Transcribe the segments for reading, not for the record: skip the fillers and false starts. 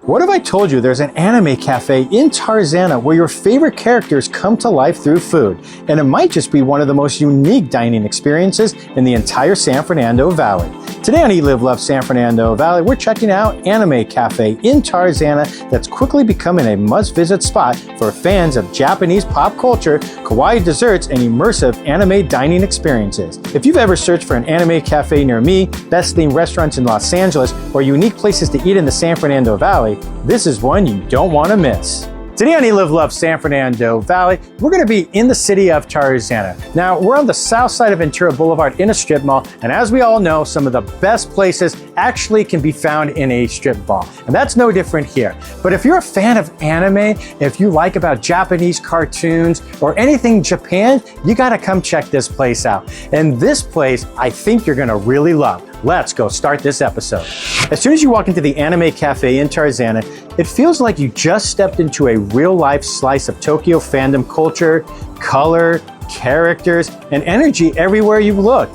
What if I told you there's an anime cafe in Tarzana where your favorite characters come to life through food? And it might just be one of the most unique dining experiences in the entire San Fernando Valley. Today on Eat, Live, Love San Fernando Valley, we're checking out Anime Cafe in Tarzana that's quickly becoming a must-visit spot for fans of Japanese pop culture, kawaii desserts, and immersive anime dining experiences. If you've ever searched for an anime cafe near me, best-themed restaurants in Los Angeles, or unique places to eat in the San Fernando Valley, this is one you don't want to miss. Today on Eat, Live, Love San Fernando Valley, we're going to be in the city of Tarzana. Now, we're on the south side of Ventura Boulevard in a strip mall, and as we all know, some of the best places actually can be found in a strip mall, and that's no different here. But if you're a fan of anime, if you like about Japanese cartoons or anything Japan, you got to come check this place out. And this place, I think you're going to really love. Let's go start this episode. As soon as you walk into the Anime Cafe in Tarzana, it feels like you just stepped into a real-life slice of Tokyo fandom culture, color, characters, and energy everywhere you look.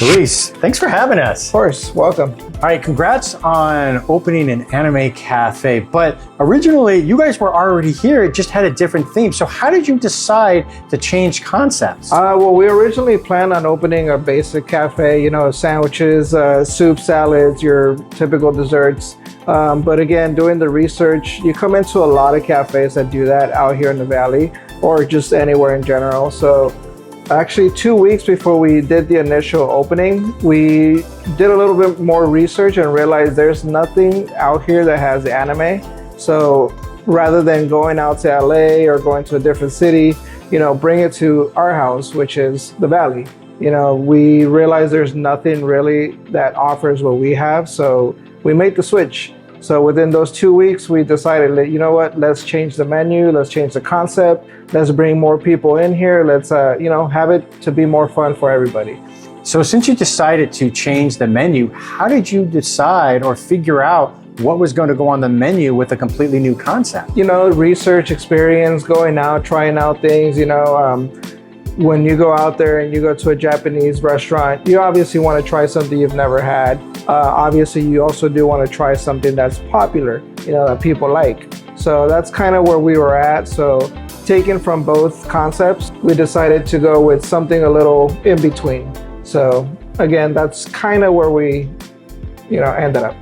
Luis, thanks for having us. Of course, welcome. All right, congrats on opening an anime cafe, but originally you guys were already here, it just had a different theme. So how did you decide to change concepts? Well, we originally planned on opening a basic cafe, you know, sandwiches, soup, salads, your typical desserts. But again, doing the research, you come into a lot of cafes that do that out here in the Valley or just anywhere in general. So actually 2 weeks before we did the initial opening, we did a little bit more research and realized there's nothing out here that has anime. So rather than going out to LA or going to a different city, you know, bring it to our house, which is the Valley. You know, we realized there's nothing really that offers what we have. So we made the switch. So within those 2 weeks, we decided, you know what, let's change the menu, let's change the concept, let's bring more people in here, let's, you know, have it to be more fun for everybody. So since you decided to change the menu, how did you decide or figure out what was going to go on the menu with a completely new concept? You know, research, experience, going out, trying out things, you know, when you go out there and you go to a Japanese restaurant, you obviously want to try something you've never had. Obviously, you also do want to try something that's popular, you know, that people like. So that's kind of where we were at. So taken from both concepts, we decided to go with something a little in between. So again, that's kind of where we, you know, ended up.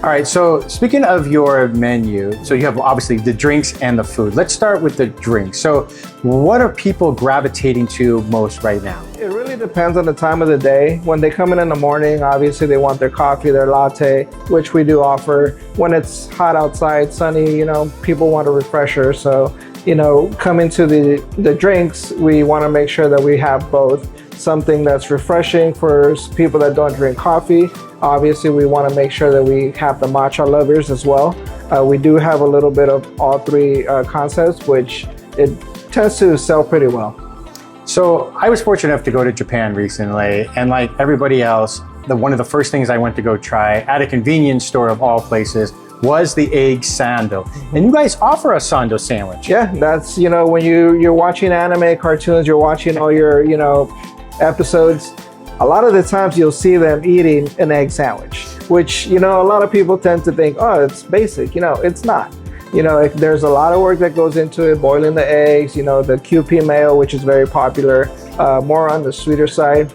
All right, so speaking of your menu, so you have obviously the drinks and the food. Let's start with the drinks. So what are people gravitating to most right now? It really depends on the time of the day. When they come in the morning, obviously they want their coffee, their latte, which we do offer. When it's hot outside, sunny, you know, people want a refresher. So, you know, coming to the drinks, we want to make sure that we have both. Something that's refreshing for people that don't drink coffee. Obviously, we want to make sure that we have the matcha lovers as well. We do have a little bit of all three concepts, which it tends to sell pretty well. So I was fortunate enough to go to Japan recently, and like everybody else, one of the first things I went to go try at a convenience store of all places was the egg sando. And you guys offer a sando sandwich. Yeah, that's, you know, when you're watching anime cartoons, you're watching all your, you know, episodes, a lot of the times you'll see them eating an egg sandwich, which, you know, a lot of people tend to think, oh, it's basic. You know, it's not. You know, there's a lot of work that goes into it, boiling the eggs, you know, the QP mayo, which is very popular, more on the sweeter side.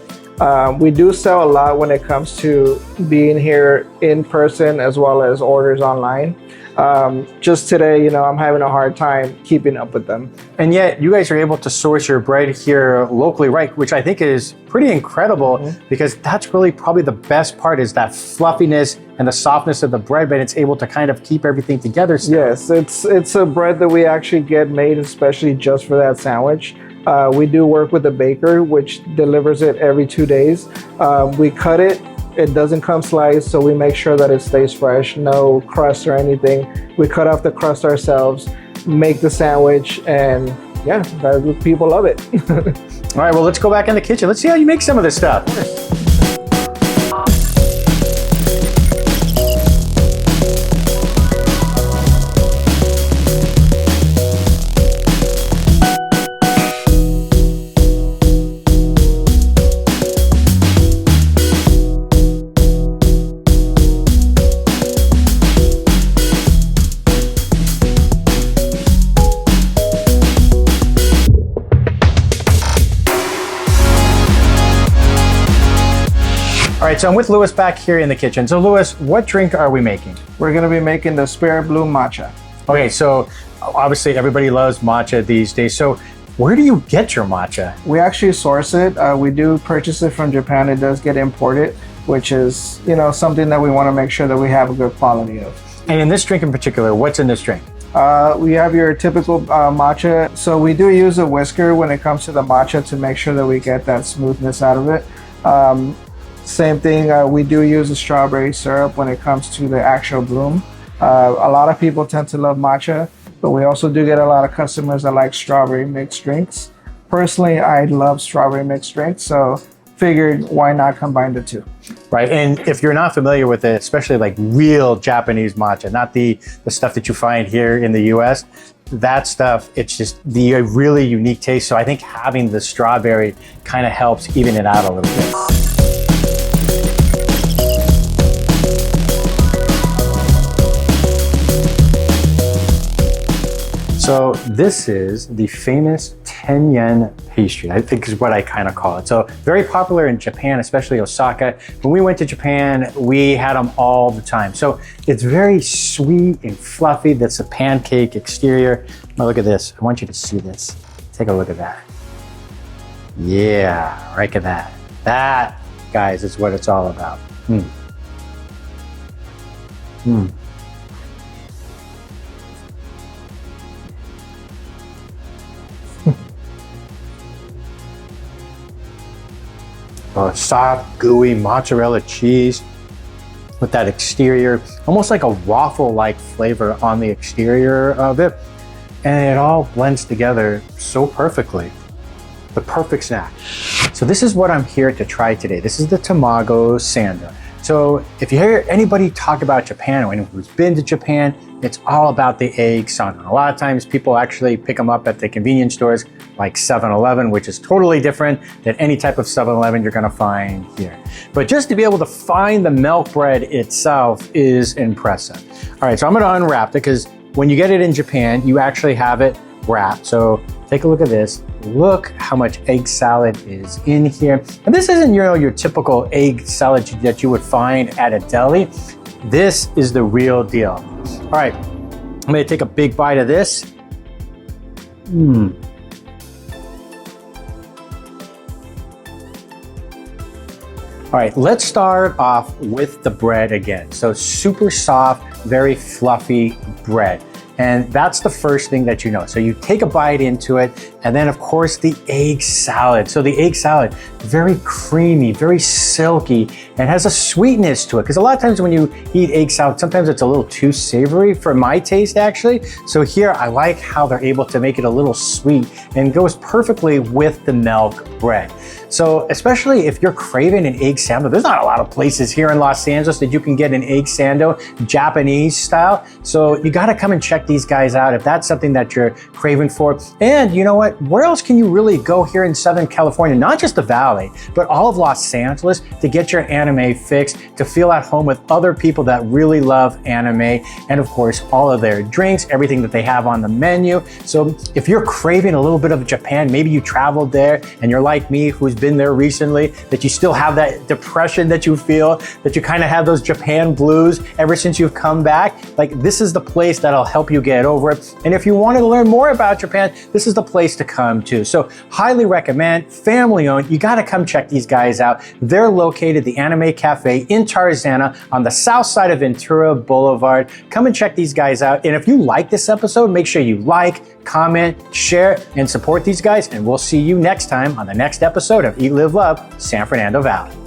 We do sell a lot when it comes to being here in person as well as orders online. Just today, you know, I'm having a hard time keeping up with them. And yet you guys are able to source your bread here locally, right? Which I think is pretty incredible because that's really probably the best part is that fluffiness and the softness of the bread, but it's able to kind of keep everything together still. Yes, it's a bread that we actually get made especially just for that sandwich. We do work with a baker, which delivers it every 2 days. We cut it. It doesn't come sliced, so we make sure that it stays fresh, no crust or anything. We cut off the crust ourselves, make the sandwich, and yeah, people love it. All right, well, let's go back in the kitchen. Let's see how you make some of this stuff. right, so I'm with Louis back here in the kitchen. So Louis, what drink are we making? We're gonna be making the Spirit Blue Matcha. Okay, so obviously everybody loves matcha these days. So where do you get your matcha? We actually source it. We do purchase it from Japan. It does get imported, which is, you know, something that we want to make sure that we have a good quality of. And in this drink in particular, what's in this drink? We have your typical matcha. So we do use a whisker when it comes to the matcha to make sure that we get that smoothness out of it. Same thing, we do use a strawberry syrup when it comes to the actual bloom. A lot of people tend to love matcha, but we also do get a lot of customers that like strawberry mixed drinks. Personally, I love strawberry mixed drinks, so figured why not combine the two. Right, and if you're not familiar with it, especially like real Japanese matcha, not the stuff that you find here in the US, that stuff, it's just the really unique taste. So I think having the strawberry kind of helps even it out a little bit. So this is the famous 10 yen pastry, I think is what I kind of call it. So very popular in Japan, especially Osaka. When we went to Japan, we had them all the time. So it's very sweet and fluffy. That's a pancake exterior. Now look at this. I want you to see this. Take a look at that. Yeah, right at that. That, guys, is what it's all about. Soft, gooey mozzarella cheese with that exterior, almost like a waffle-like flavor on the exterior of it. And it all blends together so perfectly. The perfect snack. So this is what I'm here to try today. This is the Tamago Sando. So if you hear anybody talk about Japan or anyone who's been to Japan, it's all about the egg sando. A lot of times people actually pick them up at the convenience stores like 7-Eleven, which is totally different than any type of 7-Eleven you're gonna find here. But just to be able to find the milk bread itself is impressive. All right, so I'm gonna unwrap it because when you get it in Japan, you actually have it wrapped. So take a look at this. Look how much egg salad is in here. And this isn't, you know, your typical egg salad that you would find at a deli. This is the real deal. All right, I'm gonna take a big bite of this. All right, let's start off with the bread again. So super soft, very fluffy bread. And that's the first thing that you know. So you take a bite into it, and then of course the egg salad. So the egg salad, very creamy, very silky, and has a sweetness to it. Because a lot of times when you eat egg salad, sometimes it's a little too savory for my taste actually. So here I like how they're able to make it a little sweet and goes perfectly with the milk bread. So especially if you're craving an egg sando, there's not a lot of places here in Los Angeles that you can get an egg sando Japanese style. So you gotta come and check these guys out if that's something that you're craving for. And you know what? Where else can you really go here in Southern California, not just the Valley, but all of Los Angeles to get your anime fix, to feel at home with other people that really love anime, and of course, all of their drinks, everything that they have on the menu. So if you're craving a little bit of Japan, maybe you traveled there and you're like me who's been there recently, that you still have that depression that you feel, that you kind of have those Japan blues ever since you've come back, like this is the place that'll help you get over it. And if you want to learn more about Japan, this is the place to come to. So highly recommend, family owned. You got to come check these guys out. They're located at the Anime Cafe in Tarzana on the south side of Ventura Boulevard. Come and check these guys out. And if you like this episode, make sure you like, comment, share, and support these guys. And we'll see you next time on the next episode of Eat, Live, Love, San Fernando Valley.